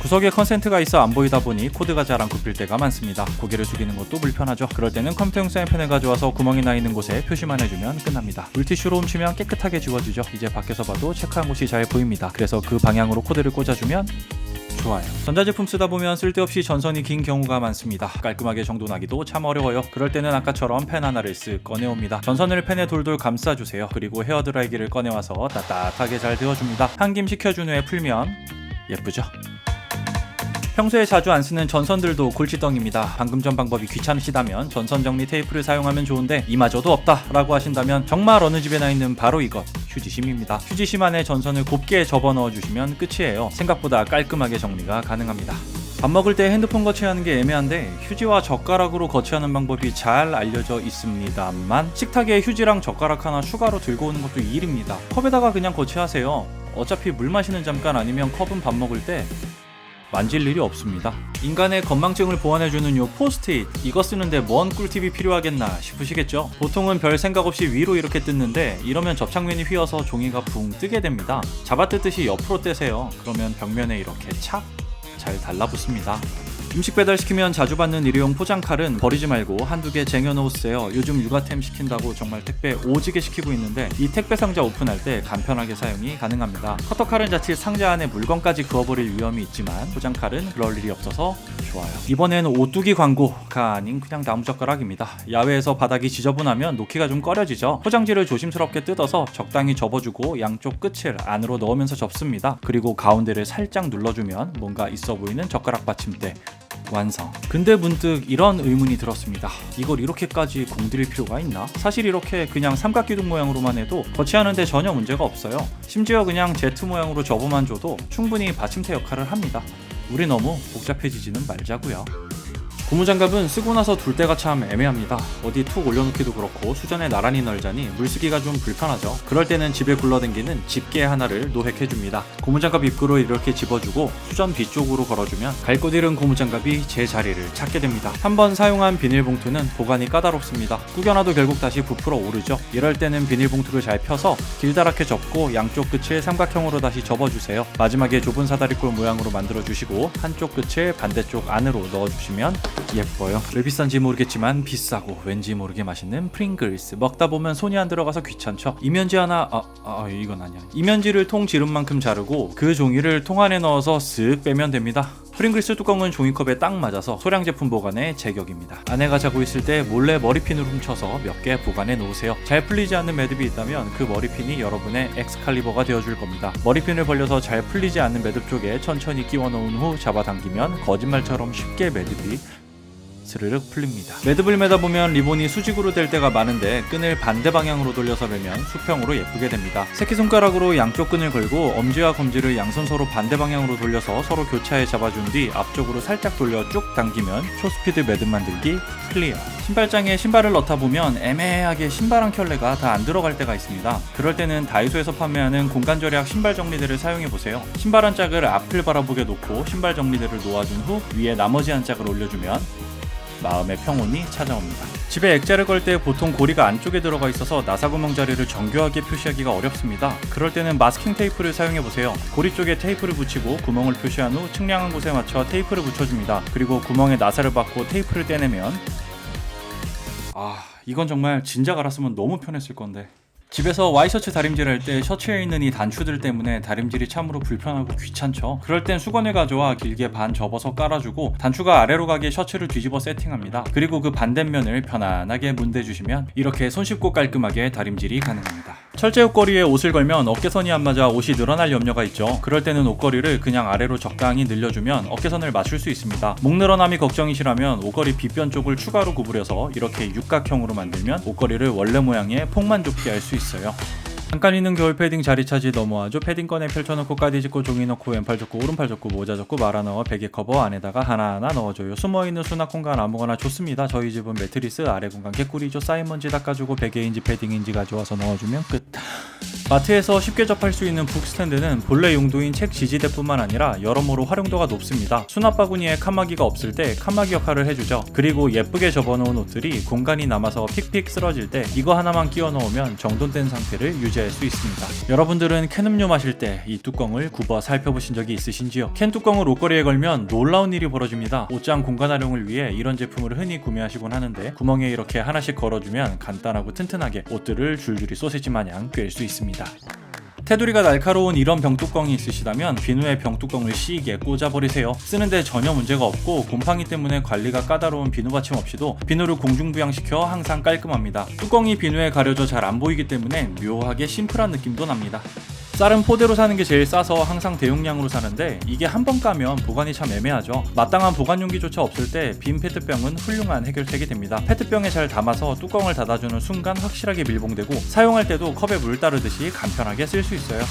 구석에 컨센트가 있어 안 보이다 보니 코드가 잘 안 굽힐 때가 많습니다. 고개를 숙이는 것도 불편하죠. 그럴 때는 컴퓨터용 사인펜을 가져와서 구멍이 나 있는 곳에 표시만 해주면 끝납니다. 물티슈로 훔치면 깨끗하게 지워지죠. 이제 밖에서 봐도 체크한 곳이 잘 보입니다. 그래서 그 방향으로 코드를 꽂아주면 좋아요. 전자제품 쓰다 보면 쓸데없이 전선이 긴 경우가 많습니다. 깔끔하게 정돈하기도 참 어려워요. 그럴 때는 아까처럼 펜 하나를 쓱 꺼내옵니다. 전선을 펜에 돌돌 감싸주세요. 그리고 헤어드라이기를 꺼내와서 따뜻하게 잘 데워줍니다. 한 김 식혀준 후에 풀면 예쁘죠? 평소에 자주 안 쓰는 전선들도 골칫덩입니다. 방금 전 방법이 귀찮으시다면 전선 정리 테이프를 사용하면 좋은데 이마저도 없다 라고 하신다면 정말 어느 집에나 있는 바로 이것, 휴지심입니다. 휴지심 안에 전선을 곱게 접어 넣어주시면 끝이에요. 생각보다 깔끔하게 정리가 가능합니다. 밥 먹을 때 핸드폰 거치하는 게 애매한데 휴지와 젓가락으로 거치하는 방법이 잘 알려져 있습니다만 식탁에 휴지랑 젓가락 하나 추가로 들고 오는 것도 일입니다. 컵에다가 그냥 거치하세요. 어차피 물 마시는 잠깐 아니면 컵은 밥 먹을 때 만질 일이 없습니다. 인간의 건망증을 보완해주는 요 포스트잇, 이거 쓰는데 뭔 꿀팁이 필요하겠나 싶으시겠죠? 보통은 별 생각 없이 위로 이렇게 뜯는데 이러면 접착면이 휘어서 종이가 붕 뜨게 됩니다. 잡아뜯듯이 옆으로 떼세요. 그러면 벽면에 이렇게 착 잘 달라붙습니다. 음식 배달시키면 자주 받는 일회용 포장칼은 버리지 말고 한두 개 쟁여놓으세요. 요즘 육아템 시킨다고 정말 택배 오지게 시키고 있는데 이 택배 상자 오픈할 때 간편하게 사용이 가능합니다. 커터칼은 자칫 상자 안에 물건까지 그어버릴 위험이 있지만 포장칼은 그럴 일이 없어서 좋아요. 이번엔 오뚜기 광고가 아닌 그냥 나무젓가락입니다. 야외에서 바닥이 지저분하면 놓기가 좀 꺼려지죠. 포장지를 조심스럽게 뜯어서 적당히 접어주고 양쪽 끝을 안으로 넣으면서 접습니다. 그리고 가운데를 살짝 눌러주면 뭔가 있어 보이는 젓가락 받침대 완성. 근데 문득 이런 의문이 들었습니다. 이걸 이렇게까지 공들일 필요가 있나? 사실 이렇게 그냥 삼각기둥 모양으로만 해도 거치하는데 전혀 문제가 없어요. 심지어 그냥 Z 모양으로 접어만 줘도 충분히 받침대 역할을 합니다. 우리 너무 복잡해지지는 말자고요. 고무장갑은 쓰고 나서 둘 때가 참 애매합니다. 어디 툭 올려놓기도 그렇고 수전에 나란히 널자니 물쓰기가 좀 불편하죠. 그럴 때는 집에 굴러댕기는 집게 하나를 노획해줍니다. 고무장갑 입구로 이렇게 집어주고 수전 뒤쪽으로 걸어주면 갈 곳 잃은 고무장갑이 제 자리를 찾게 됩니다. 한번 사용한 비닐봉투는 보관이 까다롭습니다. 구겨놔도 결국 다시 부풀어 오르죠. 이럴 때는 비닐봉투를 잘 펴서 길다랗게 접고 양쪽 끝을 삼각형으로 다시 접어주세요. 마지막에 좁은 사다리꼴 모양으로 만들어주시고 한쪽 끝을 반대쪽 안으로 넣어주시면 예뻐요. 왜 비싼지 모르겠지만 비싸고 왠지 모르게 맛있는 프링글스. 먹다 보면 손이 안 들어가서 귀찮죠. 이면지 하나 이건 아니야. 이면지를 통 지름만큼 자르고 그 종이를 통 안에 넣어서 쓱 빼면 됩니다. 프링글스 뚜껑은 종이컵에 딱 맞아서 소량 제품 보관에 제격입니다. 아내가 자고 있을 때 몰래 머리핀으로 훔쳐서 몇 개 보관해 놓으세요. 잘 풀리지 않는 매듭이 있다면 그 머리핀이 여러분의 엑스칼리버가 되어줄 겁니다. 머리핀을 벌려서 잘 풀리지 않는 매듭 쪽에 천천히 끼워 넣은 후 잡아당기면 거짓말처럼 쉽게 매듭이 스르륵 풀립니다. 매듭을 매다 보면 리본이 수직으로 될 때가 많은데 끈을 반대 방향으로 돌려서 매면 수평으로 예쁘게 됩니다. 새끼손가락으로 양쪽 끈을 걸고 엄지와 검지를 양손 서로 반대 방향으로 돌려서 서로 교차해 잡아준 뒤 앞쪽으로 살짝 돌려 쭉 당기면 초스피드 매듭 만들기 클리어. 신발장에 신발을 넣다 보면 애매하게 신발 한 켤레가 다 안 들어갈 때가 있습니다. 그럴 때는 다이소에서 판매하는 공간 절약 신발 정리대를 사용해 보세요. 신발 한 짝을 앞을 바라보게 놓고 신발 정리대를 놓아준 후 위에 나머지 한 짝을 올려주면 마음의 평온이 찾아옵니다. 집에 액자를 걸 때 보통 고리가 안쪽에 들어가 있어서 나사구멍 자리를 정교하게 표시하기가 어렵습니다. 그럴 때는 마스킹 테이프를 사용해보세요. 고리 쪽에 테이프를 붙이고 구멍을 표시한 후 측량한 곳에 맞춰 테이프를 붙여줍니다. 그리고 구멍에 나사를 받고 테이프를 떼내면 이건 정말 진작 알았으면 너무 편했을 건데. 집에서 와이셔츠 다림질 할 때 셔츠에 있는 이 단추들 때문에 다림질이 참으로 불편하고 귀찮죠. 그럴 땐 수건을 가져와 길게 반 접어서 깔아주고 단추가 아래로 가게 셔츠를 뒤집어 세팅합니다. 그리고 그 반대면을 편안하게 문대주시면 이렇게 손쉽고 깔끔하게 다림질이 가능합니다. 철제 옷걸이에 옷을 걸면 어깨선이 안 맞아 옷이 늘어날 염려가 있죠. 그럴 때는 옷걸이를 그냥 아래로 적당히 늘려주면 어깨선을 맞출 수 있습니다. 목 늘어남이 걱정이시라면 옷걸이 빗변 쪽을 추가로 구부려서 이렇게 육각형으로 만들면 옷걸이를 원래 모양의 폭만족기 할 수 있어요. 잠깐 있는 겨울 패딩 자리 차지 너무하죠. 패딩 꺼내 펼쳐놓고 까디 짚고 종이 넣고 왼팔 접고 오른팔 접고 모자 접고 말아 넣어 베개 커버 안에다가 하나하나 넣어줘요. 숨어있는 수납 공간 아무거나 좋습니다. 저희 집은 매트리스 아래 공간 개꿀이죠. 쌓인 먼지 닦아주고 베개인지 패딩인지 가져와서 넣어주면 끝. 마트에서 쉽게 접할 수 있는 북스탠드는 본래 용도인 책 지지대뿐만 아니라 여러모로 활용도가 높습니다. 수납 바구니에 칸막이가 없을 때 칸막이 역할을 해주죠. 그리고 예쁘게 접어놓은 옷들이 공간이 남아서 픽픽 쓰러질 때 이거 하나만 끼워 넣으면 정돈된 상태를 유지할 수 있습니다. 여러분들은 캔 음료 마실 때 이 뚜껑을 굽어 살펴보신 적이 있으신지요? 캔 뚜껑을 옷걸이에 걸면 놀라운 일이 벌어집니다. 옷장 공간 활용을 위해 이런 제품을 흔히 구매하시곤 하는데 구멍에 이렇게 하나씩 걸어주면 간단하고 튼튼하게 옷들을 줄줄이 소시지 마냥 꿰일 수 있습니다. 테두리가 날카로운 이런 병뚜껑이 있으시다면 비누에 병뚜껑을 시게 꽂아버리세요. 쓰는데 전혀 문제가 없고 곰팡이 때문에 관리가 까다로운 비누 받침 없이도 비누를 공중부양시켜 항상 깔끔합니다. 뚜껑이 비누에 가려져 잘 안 보이기 때문에 묘하게 심플한 느낌도 납니다. 쌀은 포대로 사는 게 제일 싸서 항상 대용량으로 사는데 이게 한 번 까면 보관이 참 애매하죠. 마땅한 보관 용기조차 없을 때 빈 페트병은 훌륭한 해결책이 됩니다. 페트병에 잘 담아서 뚜껑을 닫아주는 순간 확실하게 밀봉되고 사용할 때도 컵에 물 따르듯이 간편하게 쓸 수 있어요.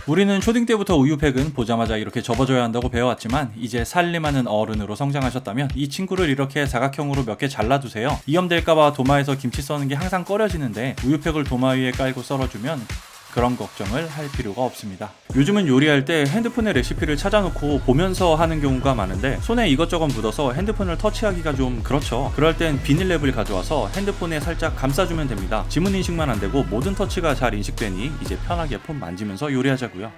우리는 초딩 때부터 우유팩은 보자마자 이렇게 접어줘야 한다고 배워왔지만 이제 살림하는 어른으로 성장하셨다면 이 친구를 이렇게 사각형으로 몇 개 잘라두세요. 위험될까봐 도마에서 김치 써는 게 항상 꺼려지는데 우유팩을 도마 위에 깔고 썰어주면 그런 걱정을 할 필요가 없습니다. 요즘은 요리할 때 핸드폰에 레시피를 찾아놓고 보면서 하는 경우가 많은데 손에 이것저것 묻어서 핸드폰을 터치하기가 좀 그렇죠. 그럴 땐 비닐랩을 가져와서 핸드폰에 살짝 감싸주면 됩니다. 지문 인식만 안 되고 모든 터치가 잘 인식되니 이제 편하게 폰 만지면서 요리하자고요.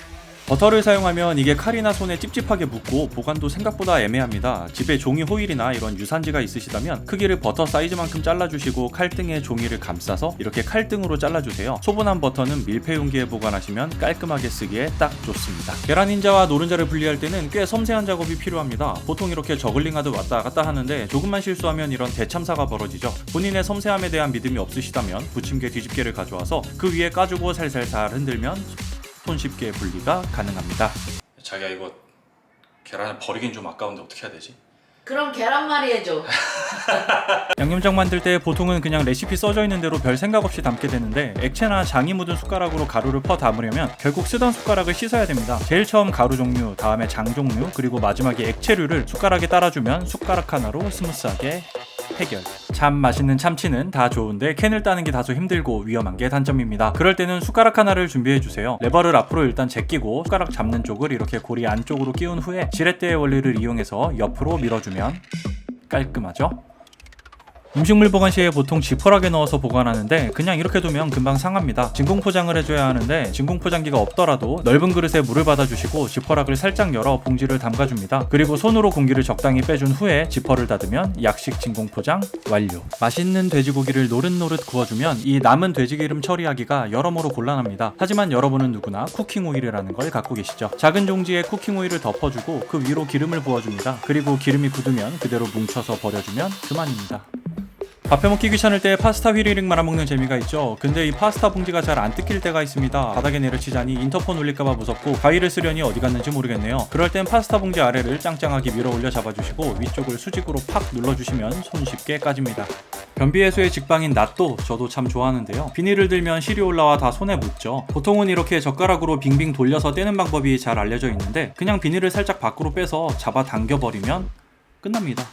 버터를 사용하면 이게 칼이나 손에 찝찝하게 묻고 보관도 생각보다 애매합니다. 집에 종이 호일이나 이런 유산지가 있으시다면 크기를 버터 사이즈만큼 잘라주시고 칼등에 종이를 감싸서 이렇게 칼등으로 잘라주세요. 소분한 버터는 밀폐 용기에 보관하시면 깔끔하게 쓰기에 딱 좋습니다. 계란 흰자와 노른자를 분리할 때는 꽤 섬세한 작업이 필요합니다. 보통 이렇게 저글링하듯 왔다 갔다 하는데 조금만 실수하면 이런 대참사가 벌어지죠. 본인의 섬세함에 대한 믿음이 없으시다면 부침개 뒤집개를 가져와서 그 위에 까주고 살살살 흔들면 손쉽게 분리가 가능합니다. 자기야 이거 계란을 버리긴 좀 아까운데 어떻게 해야 되지? 그럼 계란말이 해줘. 양념장 만들 때 보통은 그냥 레시피 써져 있는 대로 별 생각 없이 담게 되는데 액체나 장이 묻은 숟가락으로 가루를 퍼 담으려면 결국 쓰던 숟가락을 씻어야 됩니다. 제일 처음 가루 종류, 다음에 장 종류, 그리고 마지막에 액체류를 숟가락에 따라주면 숟가락 하나로 스무스하게 해결. 참 맛있는 참치는 다 좋은데 캔을 따는 게 다소 힘들고 위험한 게 단점입니다. 그럴 때는 숟가락 하나를 준비해주세요. 레버를 앞으로 일단 제끼고 숟가락 잡는 쪽을 이렇게 고리 안쪽으로 끼운 후에 지렛대의 원리를 이용해서 옆으로 밀어주면 깔끔하죠? 음식물 보관 시에 보통 지퍼락에 넣어서 보관하는데 그냥 이렇게 두면 금방 상합니다. 진공 포장을 해줘야 하는데 진공 포장기가 없더라도 넓은 그릇에 물을 받아주시고 지퍼락을 살짝 열어 봉지를 담가줍니다. 그리고 손으로 공기를 적당히 빼준 후에 지퍼를 닫으면 약식 진공 포장 완료. 맛있는 돼지고기를 노릇노릇 구워주면 이 남은 돼지기름 처리하기가 여러모로 곤란합니다. 하지만 여러분은 누구나 쿠킹 오일이라는 걸 갖고 계시죠. 작은 종지에 쿠킹 오일을 덮어주고 그 위로 기름을 부어줍니다. 그리고 기름이 굳으면 그대로 뭉쳐서 버려주면 그만입니다. 밥 해먹기 귀찮을 때 파스타 휘리릭 말아먹는 재미가 있죠. 근데 이 파스타 봉지가 잘 안 뜯길 때가 있습니다. 바닥에 내려치자니 인터폰 울릴까봐 무섭고 가위를 쓰려니 어디 갔는지 모르겠네요. 그럴 땐 파스타 봉지 아래를 짱짱하게 밀어 올려 잡아주시고 위쪽을 수직으로 팍 눌러주시면 손쉽게 까집니다. 변비 해소의 직방인 낫또 저도 참 좋아하는데요. 비닐을 들면 실이 올라와 다 손에 묻죠. 보통은 이렇게 젓가락으로 빙빙 돌려서 떼는 방법이 잘 알려져 있는데 그냥 비닐을 살짝 밖으로 빼서 잡아 당겨버리면 끝납니다.